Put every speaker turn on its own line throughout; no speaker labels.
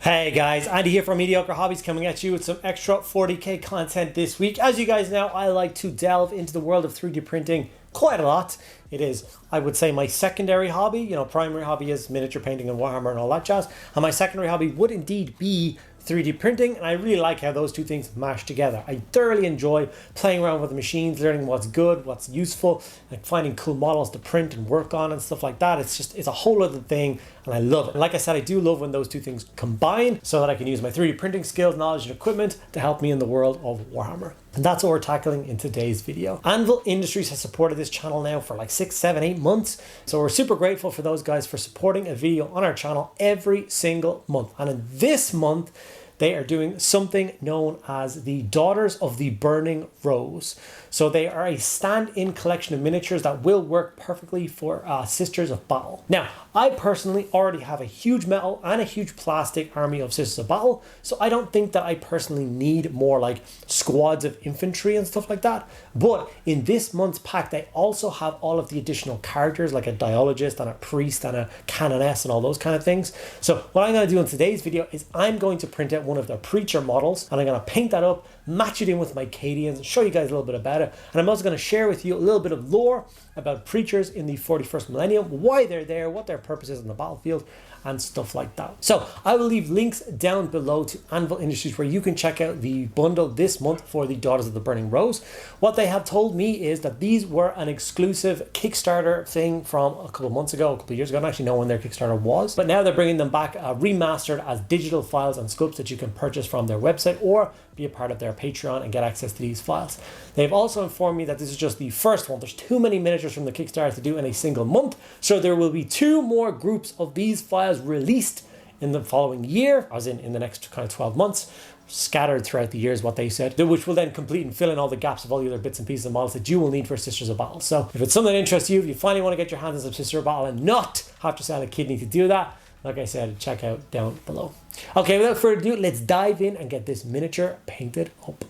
Hey guys, Andy here from Mediocre Hobbies coming at you with some extra 40k content this week. As you guys know, I like to delve into the world of 3D printing quite a lot. It is, I would say, my secondary hobby. Primary hobby is miniature painting and Warhammer and all that jazz. And my secondary hobby would indeed be 3D printing, and I really like how those two things mash together. I thoroughly enjoy playing around with the machines, learning what's good, what's useful, like finding cool models to print and work on and stuff like that. It's a whole other thing, and I love it. And like I said, I do love when those two things combine so that I can use my 3D printing skills, knowledge, and equipment to help me in the world of Warhammer. And that's what we're tackling in today's video. Anvil Industries has supported this channel now for like 6, 7, 8 months. So we're super grateful for those guys for supporting a video on our channel every single month. And in this month, they are doing something known as the Daughters of the Burning Rose. So they are a stand-in collection of miniatures that will work perfectly for Sisters of Battle. Now, I personally already have a huge metal and a huge plastic army of Sisters of Battle, so I don't think that I personally need more like squads of infantry and stuff like that. But in this month's pack, they also have all of the additional characters like a dialogist and a priest and a canoness and all those kind of things. So what I'm going to do in today's video is I'm going to print out one of their preacher models, and I'm going to paint that up, match it in with my Cadians, and show you guys a little bit about it. And I'm also going to share with you a little bit of lore about preachers in the 41st millennium, why they're there, what their purpose is on the battlefield, and stuff like that. So I will leave links down below to Anvil Industries where you can check out the bundle this month for the Daughters of the Burning Rose. What they have told me is that these were an exclusive Kickstarter thing from a couple of months ago, a couple of years ago. I don't actually know when their Kickstarter was, but now they're bringing them back remastered as digital files and sculpts that you can purchase from their website or be a part of their Patreon and get access to these files. They've also informed me that this is just the first one. There's too many miniatures from the Kickstarter to do in a single month, so there will be 2 more groups of these files released in the following year, as in the next kind of 12 months, scattered throughout the years, what they said, which will then complete and fill in all the gaps of all the other bits and pieces of models that you will need for Sisters of Battle. So if it's something that interests you, if you finally want to get your hands on some Sisters of Battle and not have to sell a kidney to do that, like I said, check out down below. Okay, without further ado, let's dive in and get this miniature painted up.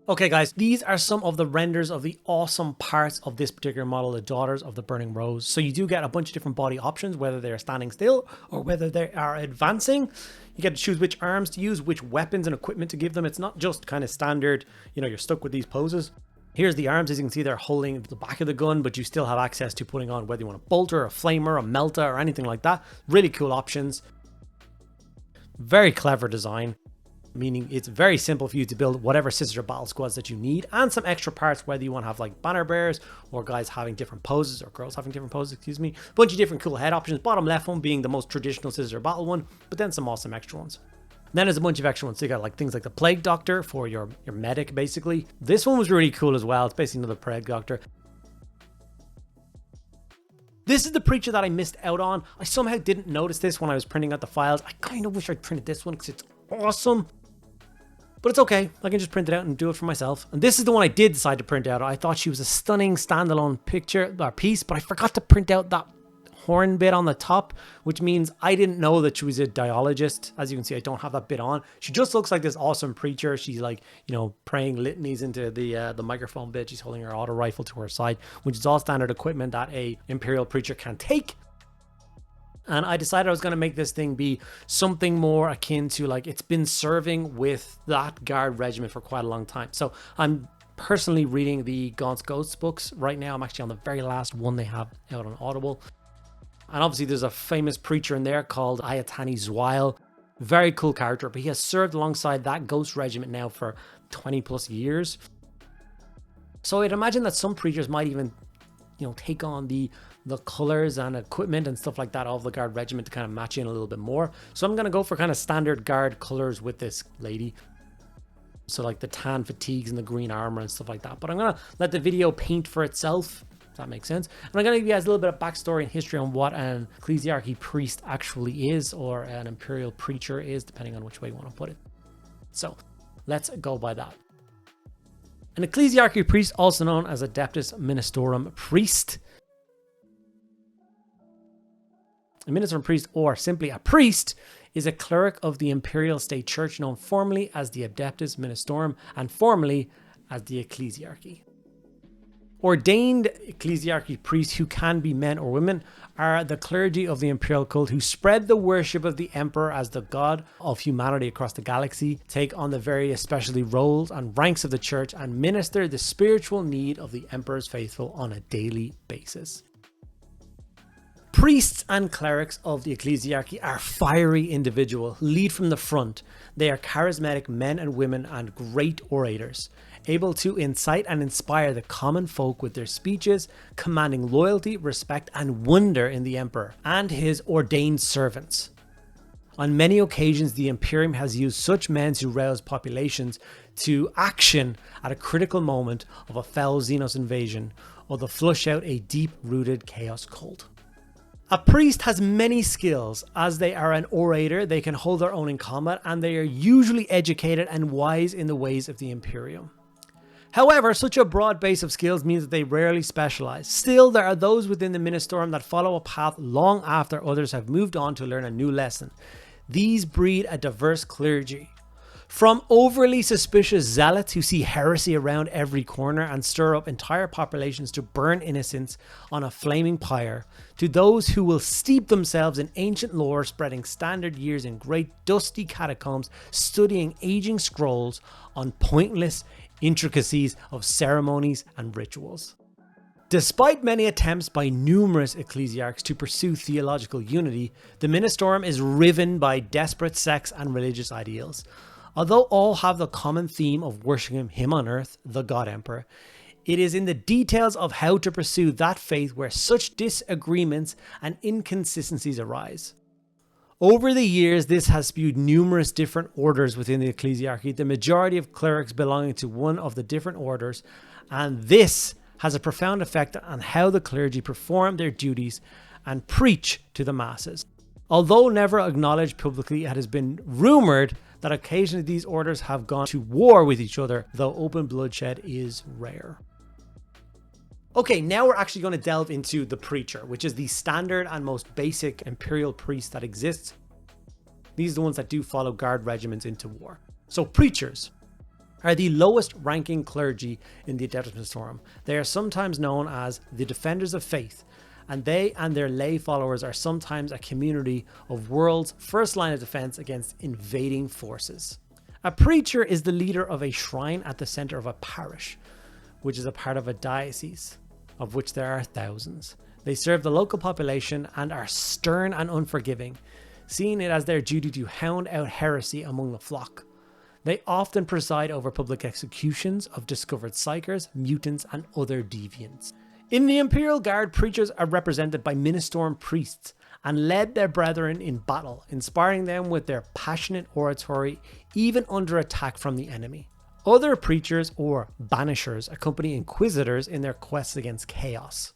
Okay guys, these are some of the renders of the awesome parts of this particular model, the Daughters of the Burning Rose. So you do get a bunch of different body options, whether they're standing still or whether they are advancing. You get to choose which arms to use, which weapons and equipment to give them. It's not just kind of standard, you're stuck with these poses. Here's the arms. As you can see, they're holding the back of the gun, but you still have access to putting on whether you want a bolter, a flamer, a melta, or anything like that. Really cool options. Very clever design, meaning it's very simple for you to build whatever Sister Battle squads that you need, and some extra parts, whether you want to have like banner bearers or guys having different poses, or girls having different poses, excuse me. A bunch of different cool head options. Bottom left one being the most traditional Sister Battle one, but then some awesome extra ones. Then there's a bunch of extra ones. So you got like things like the Plague Doctor for your medic, basically. This one was really cool as well. It's basically another Plague Doctor. This is the preacher that I missed out on. I somehow didn't notice this when I was printing out the files. I kind of wish I'd printed this one because it's awesome. But it's okay. I can just print it out and do it for myself. And this is the one I did decide to print out. I thought she was a stunning standalone picture or piece, but I forgot to print out that horn bit on the top, which means I didn't know that she was a dialogist. As you can see, I don't have that bit on. She just looks like this awesome preacher. She's like, praying litanies into the microphone bit. She's holding her auto rifle to her side, which is all standard equipment that a Imperial preacher can take. And I decided I was going to make this thing be something more akin to like it's been serving with that guard regiment for quite a long time. So I'm personally reading the Gaunt's Ghosts books right now. I'm actually on the very last one they have out on Audible. And obviously there's a famous preacher in there called Ayatani Zweil. Very cool character, but he has served alongside that ghost regiment now for 20 plus years. So I'd imagine that some preachers might even, take on the colors and equipment and stuff like that of the guard regiment to kind of match in a little bit more. So I'm going to go for kind of standard guard colors with this lady. So like the tan fatigues and the green armor and stuff like that. But I'm going to let the video paint for itself. If that makes sense. And I'm going to give you guys a little bit of backstory and history on what an Ecclesiarchy priest actually is, or an Imperial preacher is, depending on which way you want to put it. So let's go by that. An Ecclesiarchy priest, also known as Adepta Ministorum priest. A ministorum priest, or simply a priest, is a cleric of the Imperial State Church known formally as the Adepta Ministorum and formally as the Ecclesiarchy. Ordained Ecclesiarchy priests, who can be men or women, are the clergy of the imperial cult who spread the worship of the emperor as the god of humanity across the galaxy, take on the various specialty roles and ranks of the church, and minister the spiritual need of the emperor's faithful on a daily basis. Priests and clerics of the Ecclesiarchy are fiery individuals who lead from the front. They are charismatic men and women and great orators, able to incite and inspire the common folk with their speeches, commanding loyalty, respect, and wonder in the emperor and his ordained servants. On many occasions, the Imperium has used such men to rouse populations to action at a critical moment of a fell Xenos invasion, or to flush out a deep-rooted chaos cult. A priest has many skills. As they are an orator, they can hold their own in combat, and they are usually educated and wise in the ways of the Imperium. However, such a broad base of skills means that they rarely specialize. Still, there are those within the Ministorum that follow a path long after others have moved on to learn a new lesson. These breed a diverse clergy. From overly suspicious zealots who see heresy around every corner and stir up entire populations to burn innocents on a flaming pyre, to those who will steep themselves in ancient lore, spreading standard years in great dusty catacombs, studying aging scrolls on pointless intricacies of ceremonies and rituals. Despite many attempts by numerous ecclesiarchs to pursue theological unity, the Ministorum is riven by desperate sects and religious ideals. Although all have the common theme of worshipping him on earth, the God Emperor, it is in the details of how to pursue that faith where such disagreements and inconsistencies arise. Over the years, this has spewed numerous different orders within the Ecclesiarchy, the majority of clerics belonging to one of the different orders, and this has a profound effect on how the clergy perform their duties and preach to the masses. Although never acknowledged publicly, it has been rumoured that occasionally these orders have gone to war with each other, though open bloodshed is rare. Okay, now we're actually going to delve into the Preacher, which is the standard and most basic imperial priest that exists. These are the ones that do follow guard regiments into war. So Preachers are the lowest ranking clergy in the Adepta Sororitas. They are sometimes known as the Defenders of Faith, and they and their lay followers are sometimes a community of world's first line of defense against invading forces. A preacher is the leader of a shrine at the center of a parish, which is a part of a diocese, of which there are thousands. They serve the local population and are stern and unforgiving, seeing it as their duty to hound out heresy among the flock. They often preside over public executions of discovered psychers, mutants, and other deviants. In the Imperial Guard, preachers are represented by Ministorum priests and led their brethren in battle, inspiring them with their passionate oratory even under attack from the enemy. Other preachers or banishers accompany inquisitors in their quests against chaos.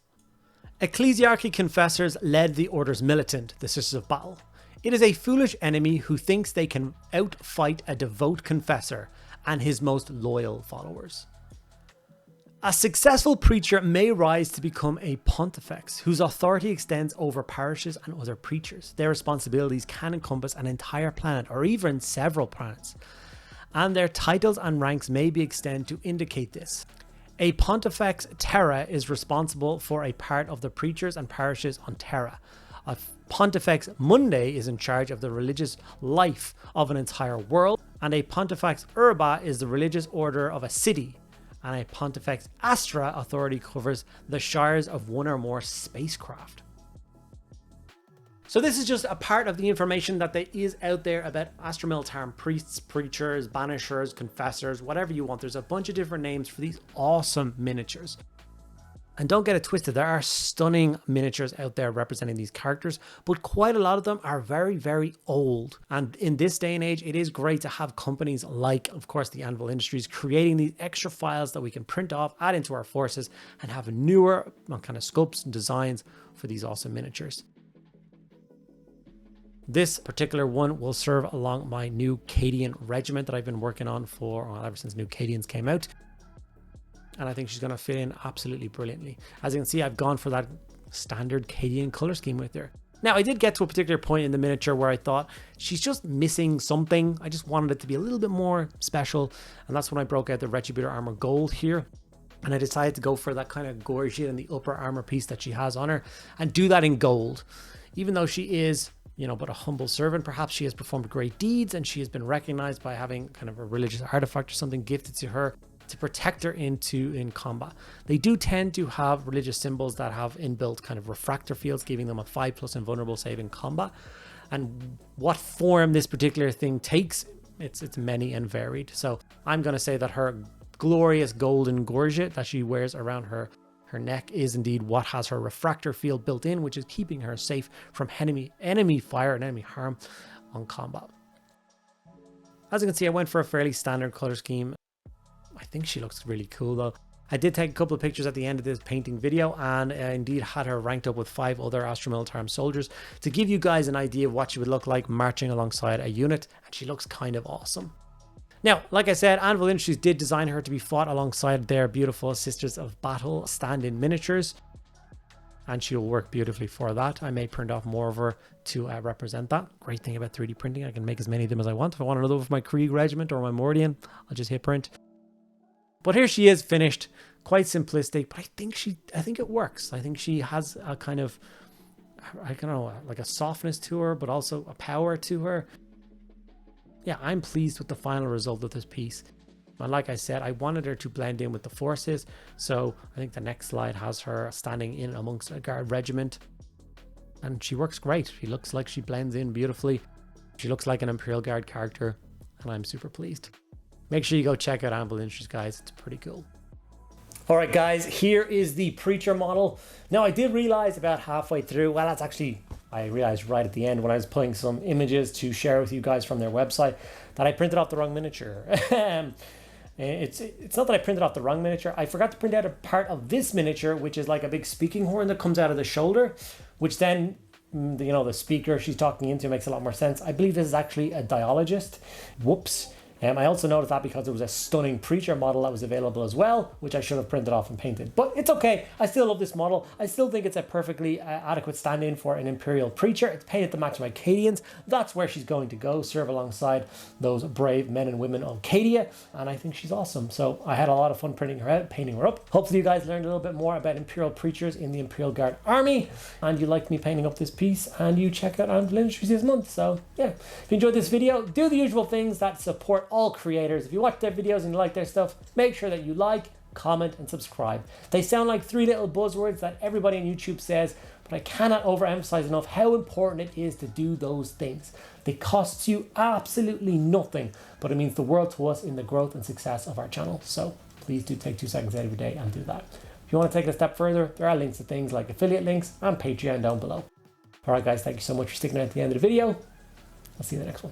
Ecclesiarchy confessors led the order's militant, the Sisters of Battle. It is a foolish enemy who thinks they can outfight a devout confessor and his most loyal followers. A successful preacher may rise to become a pontifex, whose authority extends over parishes and other preachers. Their responsibilities can encompass an entire planet or even several planets, and their titles and ranks may be extended to indicate this. A pontifex terra is responsible for a part of the preachers and parishes on Terra. A pontifex mundi is in charge of the religious life of an entire world, and a pontifex urba is the religious order of a city. And a Pontifex Astra authority covers the shires of one or more spacecraft. So this is just a part of the information that there is out there about Astra Militarum priests, preachers, banishers, confessors, whatever you want. There's a bunch of different names for these awesome miniatures. And don't get it twisted, there are stunning miniatures out there representing these characters, but quite a lot of them are very, very old. And in this day and age, it is great to have companies like, of course, the Anvil Industries creating these extra files that we can print off, add into our forces, and have newer kind of sculpts and designs for these awesome miniatures. This particular one will serve along my new Cadian regiment that I've been working on ever since new Cadians came out. And I think she's going to fit in absolutely brilliantly. As you can see, I've gone for that standard Cadian color scheme with her. Now, I did get to a particular point in the miniature where I thought she's just missing something. I just wanted it to be a little bit more special. And that's when I broke out the Retributor Armor Gold here. And I decided to go for that kind of gorget in the upper armor piece that she has on her and do that in gold. Even though she is, you know, but a humble servant, perhaps she has performed great deeds and she has been recognized by having kind of a religious artifact or something gifted to her to protect her in combat. They do tend to have religious symbols that have inbuilt kind of refractor fields, giving them a 5+ invulnerable save in combat. And what form this particular thing takes, it's many and varied. So I'm going to say that her glorious golden gorget that she wears around her neck is indeed what has her refractor field built in, which is keeping her safe from enemy fire and enemy harm on combat. As you can see, I went for a fairly standard color scheme. I think she looks really cool though. I did take a couple of pictures at the end of this painting video, and indeed had her ranked up with 5 other Astra Militarum soldiers to give you guys an idea of what she would look like marching alongside a unit, and she looks kind of awesome. Now, like I said, Anvil Industries did design her to be fought alongside their beautiful Sisters of Battle stand-in miniatures, and she'll work beautifully for that. I may print off more of her to represent that. Great thing about 3D printing, I can make as many of them as I want. If I want another for my Krieg regiment or my Mordian, I'll just hit print. But here she is finished, quite simplistic, but I think it works. I think she has a kind of, I don't know, like a softness to her, but also a power to her. Yeah, I'm pleased with the final result of this piece. And like I said, I wanted her to blend in with the forces. So I think the next slide has her standing in amongst a guard regiment. And she works great. She looks like she blends in beautifully. She looks like an Imperial Guard character. And I'm super pleased. Make sure you go check out Anvil Industries, guys. It's pretty cool. All right, guys, here is the Preacher model. Now, I did realize about halfway through, well, that's actually, I realized right at the end when I was putting some images to share with you guys from their website, that I printed off the wrong miniature. It's not that I printed off the wrong miniature. I forgot to print out a part of this miniature, which is like a big speaking horn that comes out of the shoulder, which then, you know, the speaker she's talking into makes a lot more sense. I believe this is actually a dialogist. Whoops. I also noticed that because there was a stunning Preacher model that was available as well, which I should have printed off and painted. But it's okay. I still love this model. I still think it's a perfectly adequate stand-in for an Imperial Preacher. It's painted to match my Cadians. That's where she's going to go, serve alongside those brave men and women of Cadia. And I think she's awesome. So I had a lot of fun printing her out, painting her up. Hopefully you guys learned a little bit more about Imperial Preachers in the Imperial Guard Army. And you liked me painting up this piece. And you check out Anvil Industries this month. So yeah, if you enjoyed this video, do the usual things that support all creators. If you watch their videos and you like their stuff, make sure that you like, comment, and subscribe. They sound like 3 little buzzwords that everybody on YouTube says, but I cannot overemphasize enough how important it is to do those things. They cost you absolutely nothing, but it means the world to us in the growth and success of our channel. So please do take 2 seconds out of your day and do that. If you want to take it a step further, there are links to things like affiliate links and Patreon down below. All right, guys, thank you so much for sticking out at the end of the video. I'll see you in the next one.